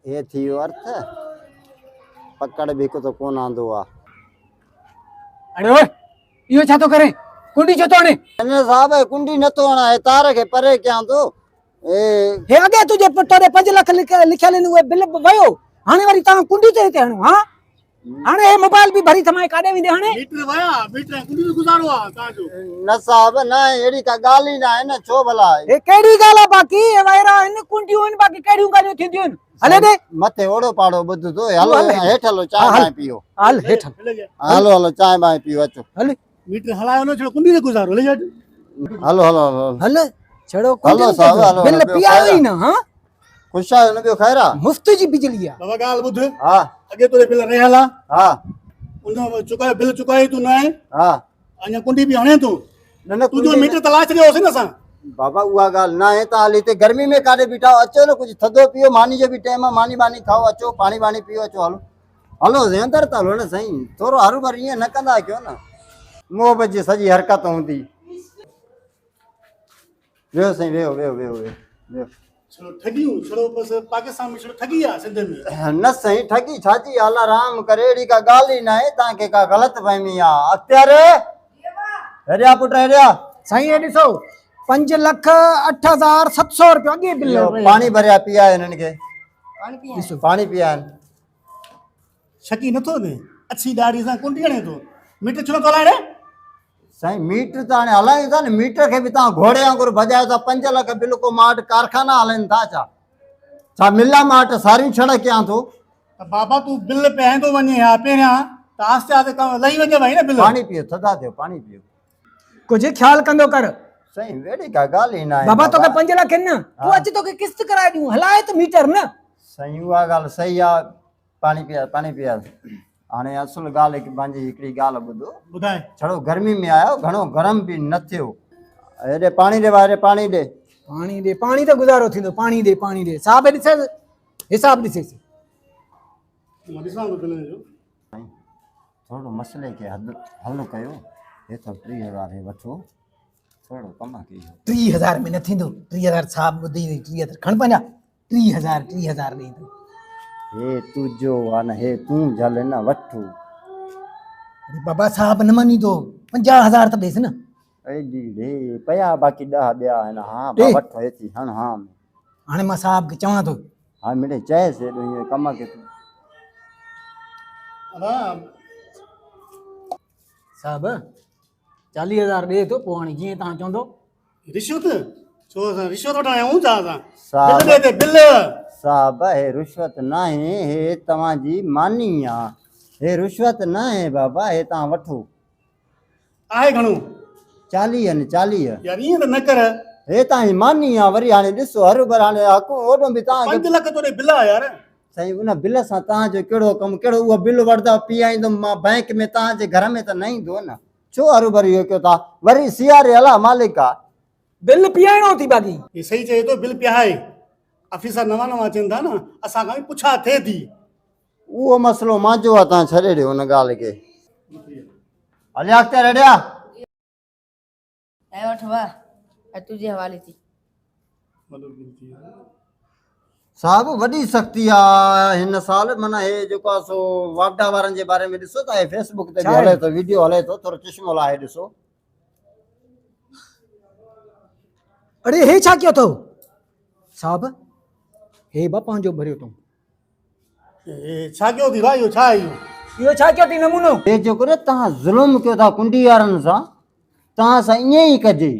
ये थी अर्थ पकड़ भी को तो कोन आंदो आ। अरे ओए इहो छा तो करे कुंडी छो तो आणे अने साहब कुंडी न तो आना है तार के परे क्या तो ए हे अगे तुझे तोरे 5 लाख लिखियल इन उहे बिल वयो हाणे वरी ता कुंडी ते हणो हां हाणे हे मोबाइल भी भरी थमाए काडे विंदे हाणे मीटर वया मीटर कुंडी भी गुजारो आ ता जो न साहब न एड़ी का गाल ही ना है न छो भला हे केड़ी गाला बाकी वायरा इन कुंडियूं इन बाकी केड़ियूं गालियूं थींदियूं हले दे मथे ओड़ो पाड़ो बुध तो हलो हेठ हलो चाय बाय पियो हाल हेठ हलो हलो चाय बाय पियो अचो हले मीटर हलायो न छो कुंडी ने गुजारो ले जा हलो हलो हलो हले छड़ो हलो साहब हलो बिल पियायो ही ना हां खुश आयो न बियो खैरा मुफ्त जी बिजली आ बाबा गाल बुध हां अगे तोरे बिल रे हला हां उन चुकाए बिल चुकाए तू ना हां अने कुंडी भी हणे तू न तू जो मीटर तलाश रे होसे न सा बाबा उहा गाल ना है ता हाली ते गर्मी में काडे बिठा अचो न कुछ थदो पियो मानी जो भी टाइम मानी बानी खाओ अचो पानी बानी पियो अचो हलो हलो अंदर ता हलो न सही थोरो हरू भर ये न कंदा क्यों न मोहब्बत जी सजी हरकत होंदी वेहो सही वेहो वेहो वेहो वेहो छड़ो ठगियो छड़ो बस पाकिस्तान में छड़ो ठगी आ सिंध में न सही ठगी छाजी अल्लाह राम करे एड़ी का गाल ही ना है ताके का गलत फहमी आ अख्तियार हेरिया पुट हेरिया साईं ए ॾिसो 5,08,700 रुपया अगे बिल पानी भरिया पिया इनन के ॾिसो पानी पिया शकी न तो ने अच्छी दाढ़ी सा कुंडी हणे तो मीटर छड़ो तलाड़े साईं मीटर त हाणे हलायूं था न मीटर खे बि तव्हां घोड़े वांगुरु भॼायो था 5 लाख बिल को मां वटि कारखाना हलनि था छा मिला मां वटि सारियूं छड़ कयां थो त बाबा तू बिल पहंदो वञे हा पहिरियां त आस्ते आस्ते कम लही वञे भाई न बिल पानी पियो थधा थियो पानी पियो कुछ ख्याल कंदो कर साईं वेड़ी का ॻाल्हि ई न आहे बाबा तोखे 5 लाख न तू अच तोखे किस्त कराए ॾियूं हलाए त मीटर न साईं उहा ॻाल्हि सही आहे पानी पिया हाणे असुल ॻाल्हि हिकु पंहिंजी हिकिड़ी ॻाल्हि ॿुधो बुधाए छड़ो गर्मी में आयो घणो गरम बि न थियो हेॾे पाणी ॾे ॿाहिरि पाणी ॾे पाणी त गुज़ारो थींदो पाणी ॾे साहब ॾिसे हिसाब ॾिसेसि मां ॾिसां थो बिल जो साईं थोरो मसइले खे हल कयो हे त 30,000 हे वठो थोरो कम कयो 30,000 में न थींदो 30,000 साहब ॿुधी 30,000 खण पंहिंजा 30,000 ॾेई तूं हे तुझो आहे न हे तूं झल न वठो अरे बाबा साहब न मनी तो 50,000 त ॾेसि न एॾी रे पया बाक़ी 10 ॿिया आहिनि हा ॾे। वठो हेची हण हा हाणे मां साहब खे चवां थो हा मिड़े चएसि हेॾो हीअं कम खे तूं अदा साहब 40,000 ॾे थो पोइ हाणे जीअं तव्हां चवंदो रिश्वत छो असां रिश्वत वठायूं छा असां साहब बिल दे दे बिल साहब हे रिश्वत न आहे हे तव्हांजी मानी आहे हे रिश्वत न आहे बाबा हे तव्हां वठो आहे घणो 40 आहिनि 40 यार ईअं त न कर हे तव्हांजी मानी आहे वरी हाणे ॾिसो हर भर हाणे हक़ ओॾो बि तव्हांखे 5 लाख तोरे बिल आहे यार साईं उन बिल सां तव्हांजो कहिड़ो कमु कहिड़ो उहो बिल वठंदा पीआईंदुमि मां बैंक में तव्हांजे घर में त न ईंदो न छो हरू भरू इहो कयो था वरी सियारे हला मालिक आहे बिल पीआइणो थी बाक़ी ये सही चए तो बिल पिया आहे ऑफिसर नवां चवनि था न असां खां बि पुछा थिए थी उहो मसइलो मुंहिंजो आहे तव्हां छॾे ॾियो हुन ॻाल्हि खे हलिया अॻिते रेडिया ऐं वठ वाह ऐं तुंहिंजे हवाले थी साहब वॾी सख़्ती आहे हिन साल माना हे जेको आहे सो वापडा वारनि जे बारे में ॾिसो त फेसबुक ते बि हले थो वीडियो हले थो थोरो चश्मो लाहे ॾिसो अरे हे छा कयो अथव साहब हे बा पंहिंजो भरियो अथऊं छा कयो थी भाई इहो छा आहे इहो छा कयो अथई नमूनो हे जेको न तव्हां ज़ुल्म कयो था कुंडी वारनि सां तव्हां सां ईअं ई कजे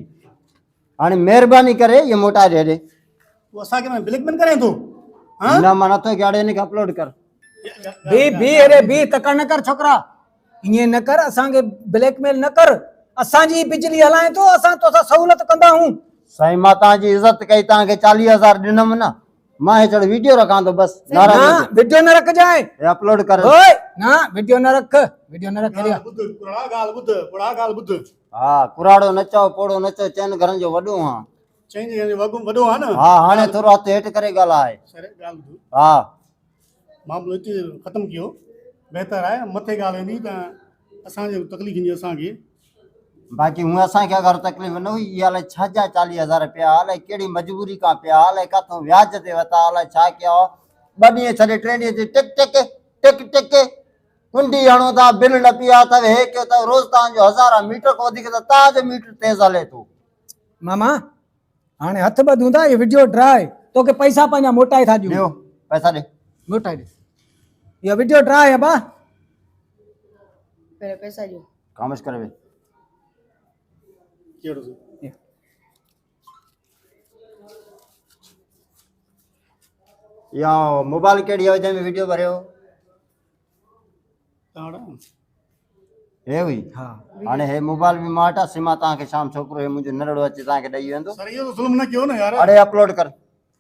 हाणे महिरबानी करे इहो मोटाए ॾे तूं असांखे मां ब्लैकमेल करे थो न मां नथो कयां हिनखे अपलोड कर बी तकड़ न कर छोकरा ईअं न कर असांखे ब्लैकमेल न कर असांजी बिजली हलाए थो असां तोसां सहूलियत कंदा आहियूं साईं मां तव्हांजी इज़त कई तव्हांखे 40,000 ॾिनमि न मां हे चढ़ वीडियो रखां थो बसि वीडियो न रख जाए अपलोड कर ना वीडियो न रख ॻाल्हि ॿुध हा कुराड़ो न चओ पोड़ो न चओ चइनि घरनि जो वॾो हा चईं वॾो आहे न हा हाणे थोरो हथु हेठि करे ॻाल्हाए ॻाल्हि ॿुध हा मामलो हिते ख़तमु कयो बहितर आहे मथे ॻाल्हि ईंदी त असांजे तकलीफ़ ईंदी असांखे बाक़ी हूअं असांखे अगरि तकलीफ़ न हुई इहा अलाए छाजा 40,000 पिया अलाए कहिड़ी मजबूरी खां पिया अलाए किथां व्याज ते वरिता अलाए छा कया ॿ ॾींहं छॾे 3 ॾींहं ते टिक टिक टिक टिक कुंडी हणो था बिल न पिया अथव हे कयो अथव रोज़ तव्हांजो 1000 मीटर खां वधीक त तव्हांजो मीटर तेज़ हले थो मामा हाणे हथ ॿधूं था ये वीडियो ड्राए तोखे पैसा पंहिंजा मोटाए था ॾियूं ॾियो पैसा ॾे मोटाए ॾे इहो वीडियो ड्राए है बा पहले पैसा दो। खामोश करे वे कहिड़ो थो? या मोबाइल कहिड़ी आहे जंहिंमें वीडियो भरियो तव्हां हे हुई हा हाणे हे मोबाइल बि मां वटां सिमा तव्हांखे शाम छोकिरो हे मुंहिंजो नरड़ो अची तव्हांखे ॾेई वेंदो सर इहो तो ज़ुल्म न कयो न यार अड़े अपलोड कर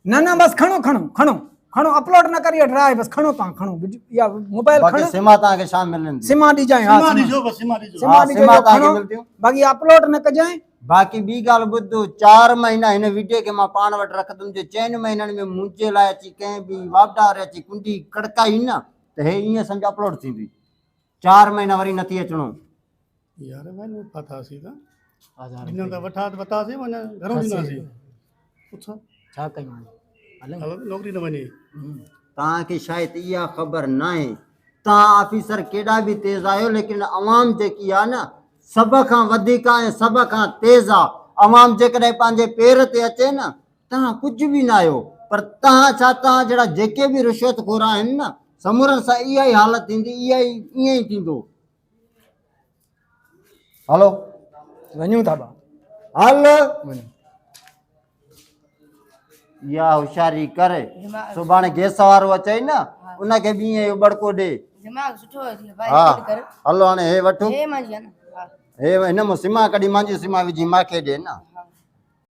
न न बस खणो खणो खणो खणो अपलोड न करियो ड्राए बस खणो तव्हां खणो या मोबाइल बाक़ी खणो सिमा तव्हांखे शाम मिलंदी सिमा ॾिजांइ हा सीमा सिमा ॾिजो बस सीमा ॾिजो सिमा हाँ, ॾिजो सिमा इहो तव्हांखे खणो मिलंदियूं। बाक़ी अपलोड न कजांइ बाक़ी ॿी ॻाल्हि ॿुध 4 महीना हिन वीडियो खे मां पाण वटि रखंदुमि जे 4 महीननि में मुंहिंजे लाइ अची कंहिं बि वापदार अची कुंडी कड़काई न त हे ईअं सम्झ अपलोड थींदी 4 महीना वरी नथी अचिणो यार वञ फाथासीं त ॾिनो त वठासीं वञा घणो ॾींदासीं पुछो छा कयूं हाणे हलो नौकिरी न वञे तव्हांखे शायदि इहा ख़बर न आहे तव्हां ऑफिसर केॾा बि तेज़ आहियो लेकिन अवाम जेकी आहे न सभ खां वधीक ऐं सभ खां तेज़ आहे अवाम जेकॾहिं पंहिंजे पेर ते अचे न तव्हां कुझु बि न आहियो पर तव्हां छा तव्हां जहिड़ा जेके बि रिश्वतखोर आहिनि न समूरनि सां इहा ई हालत थींदी ईअं ई थींदो हलो वञूं था बा हल वञूं इहा होशियारी करे दिमाग सुभाणे गैस वारो अचई न उनखे बि ईअं बड़को ॾे दिमाग सुठो है भाई हा कर हलो हाणे हे वठो हे मां जी है ना हाँ। हे हिन मां सिमा कढी मुंहिंजी सिमा विझी मूंखे ॾे न